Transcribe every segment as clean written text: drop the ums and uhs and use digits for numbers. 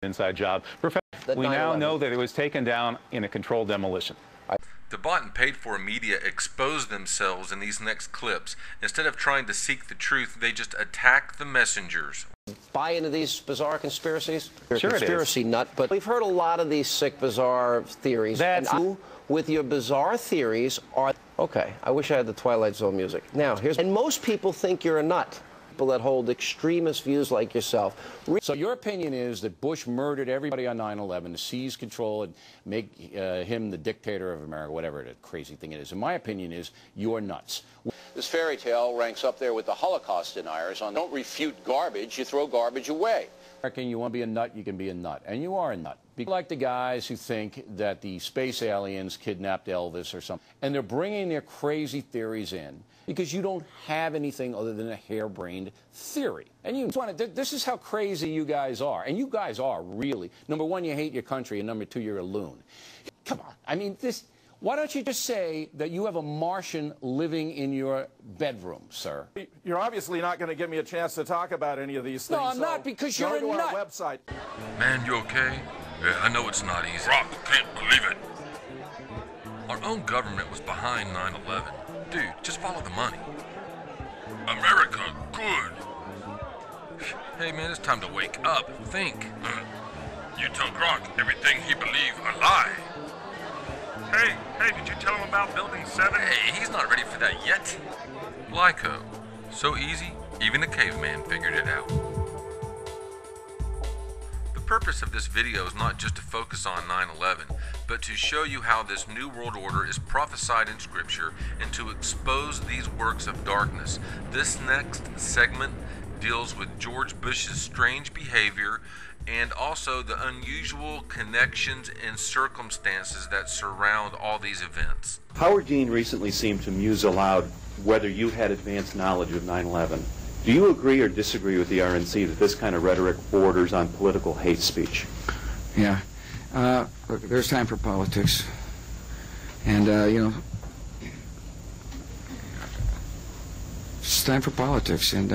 inside job. We now know that it was taken down in a controlled demolition. The bought and paid for media expose themselves in these next clips. Instead of trying to seek the truth, they just attack the messengers. Buy into these bizarre conspiracies? You're Sure a conspiracy nut, but we've heard a lot of these sick, bizarre theories. That's and you, with your bizarre theories, are okay. I wish I had the Twilight Zone music. Now, and most people think you're a nut. People that hold extremist views like yourself. So your opinion is that Bush murdered everybody on 9/11 to seize control and make him the dictator of America, whatever the crazy thing it is. And my opinion is you're nuts. This fairy tale ranks up there with the Holocaust deniers on don't refute garbage, you throw garbage away. You want to be a nut, you can be a nut. And you are a nut. Be like the guys who think that the space aliens kidnapped Elvis or something. And they're bringing their crazy theories in because you don't have anything other than a harebrained theory. And you want to, this is how crazy you guys are. And you guys are really. Number one, you hate your country. And number two, you're a loon. Come on. I mean, why don't you just say that you have a Martian living in your bedroom, sir? You're obviously not going to give me a chance to talk about any of these things. No, I'm not, because you're a nut. Go to our website. Man, you okay? Yeah, I know it's not easy. Rock, can't believe it. Our own government was behind 9/11. Dude, just follow the money. America, good. Hey, man, it's time to wake up. Think. You tell Grok everything he believe a lie. Hey, did you tell him about Building 7? Hey, he's not ready for that yet. Lyco. So easy, even a caveman figured it out. The purpose of this video is not just to focus on 9/11, but to show you how this new world order is prophesied in Scripture and to expose these works of darkness. This next segment deals with George Bush's strange behavior and also the unusual connections and circumstances that surround all these events. Howard Dean recently seemed to muse aloud whether you had advanced knowledge of 9/11. Do you agree or disagree with the RNC that this kind of rhetoric borders on political hate speech? Yeah. Look, there's time for politics. And, you know, it's time for politics. And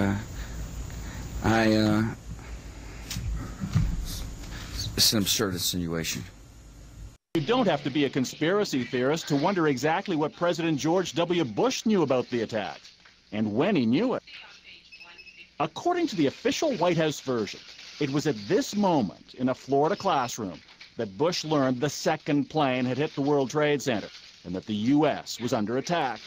it's an absurd insinuation. You don't have to be a conspiracy theorist to wonder exactly what President George W. Bush knew about the attack and when he knew it. According to the official White House version, it was at this moment in a Florida classroom that Bush learned the second plane had hit the World Trade Center and that the U.S. was under attack.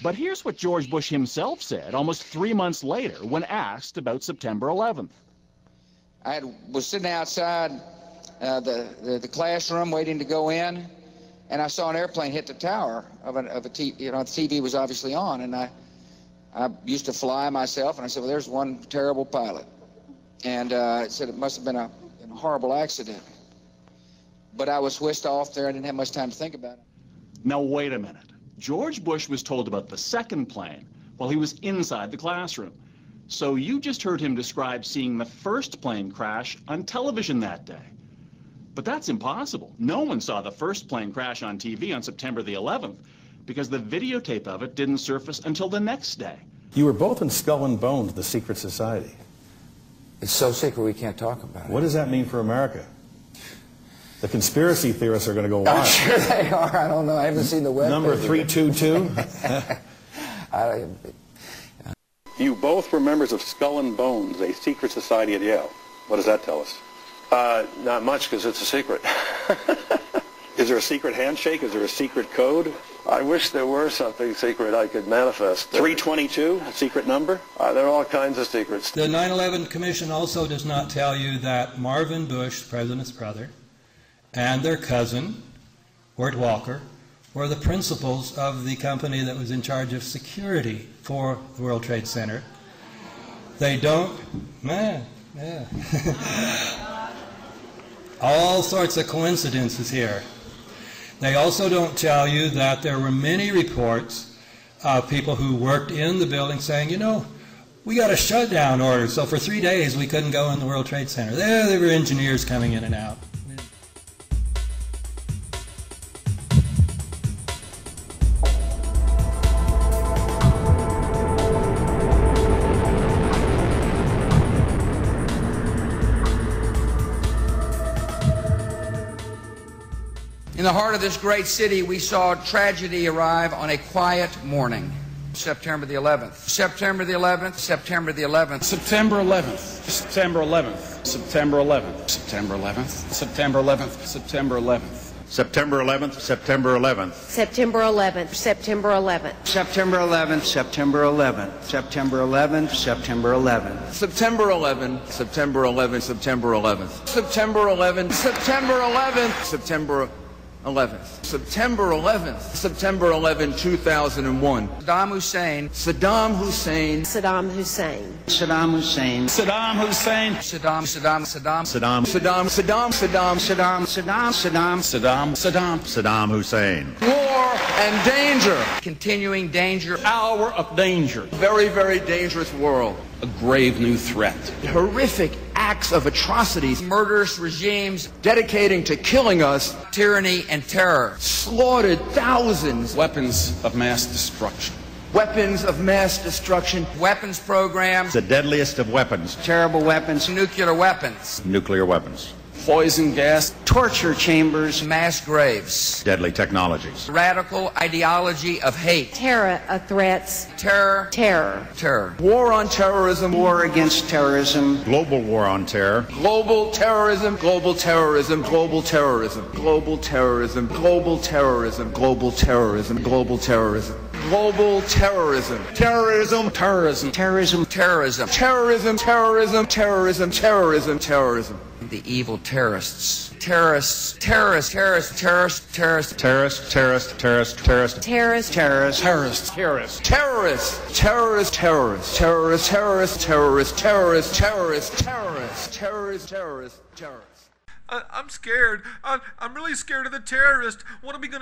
But here's what George Bush himself said almost 3 months later when asked about September 11th. I was sitting outside the classroom waiting to go in, and I saw an airplane hit the tower of a TV. You know, the TV was obviously on, and I used to fly myself, and I said, well, there's one terrible pilot. And it said it must have been a horrible accident. But I was whisked off there. I didn't have much time to think about it. Now, wait a minute. George Bush was told about the second plane while he was inside the classroom. So you just heard him describe seeing the first plane crash on television that day. But that's impossible. No one saw the first plane crash on TV on September the 11th because the videotape of it didn't surface until the next day. You were both in Skull and Bones, the secret society. It's so secret we can't talk about it. What does that mean for America? The conspiracy theorists are going to go wild. I'm sure they are. I don't know. I haven't seen the web. Number 322? You both were members of Skull and Bones, a secret society at Yale. What does that tell us? Not much, because it's a secret. Is there a secret handshake? Is there a secret code? I wish there were something secret I could manifest. 322, a secret number? There are all kinds of secrets. The 9/11 Commission also does not tell you that Marvin Bush, the president's brother, and their cousin, Wirt Walker, were the principals of the company that was in charge of security for the World Trade Center. They don't, all sorts of coincidences here. They also don't tell you that there were many reports of people who worked in the building saying, you know, we got a shutdown order, so for 3 days we couldn't go in the World Trade Center. There were engineers coming in and out. In the heart of this great city, we saw tragedy arrive on a quiet morning. September the 11th. September the 11th. September the 11th. September 11th. September 11th. September 11th. September 11th. September 11th. September 11th. September 11th, September 11th. September 11th, September 11th. September 11th, September 11th. September 11th, September 11th. September 11th, September 11th, September 11th. September 11th, September 11th, September 11th. September 11th, September 11, 2001. Saddam Hussein. Saddam Hussein. Saddam Hussein. Saddam Hussein. Saddam Hussein. Saddam Saddam Saddam Saddam Saddam Hussein. War and danger. Continuing danger. Hour of danger. Very, very dangerous world. A grave new threat. Horrific acts of atrocities. Murderous regimes Dedicating to killing us. tyranny and terror. Slaughtered thousands. Weapons of mass destruction. Weapons of mass destruction. Weapons programs. The deadliest of weapons. Terrible weapons. Nuclear weapons. Nuclear weapons. Poison gas. Torture chambers. Mass graves. Deadly technologies. Radical ideology of hate. Terror of threats. Terror. Terror. Terror. War on terrorism. War against terrorism. Global war on terror. Global terrorism. Global terrorism. Global terrorism. Global terrorism. Global terrorism. Global terrorism. Global terrorism. Global terrorism. Terrorism. Terrorism. Terrorism. Terrorism. Terrorism. Terrorism. Terrorism. Terrorism. Terrorism. The evil terrorists. Terrorists. Terrorists. Terrorists. Terrorists. Terrorists. Terrorist, terrorist, terrorist, terrorist. Terrorist. Terrorist. Terrorists. Terrorists. Terrorists. Terrorists. Terrorists. Terrorists. Terrorists. Terrorists. Terrorists. Terrorists. Terrorists. Terrorists. Terrorists. Terrorists. I'm scared. I'm really scared of the terrorist. What are we going to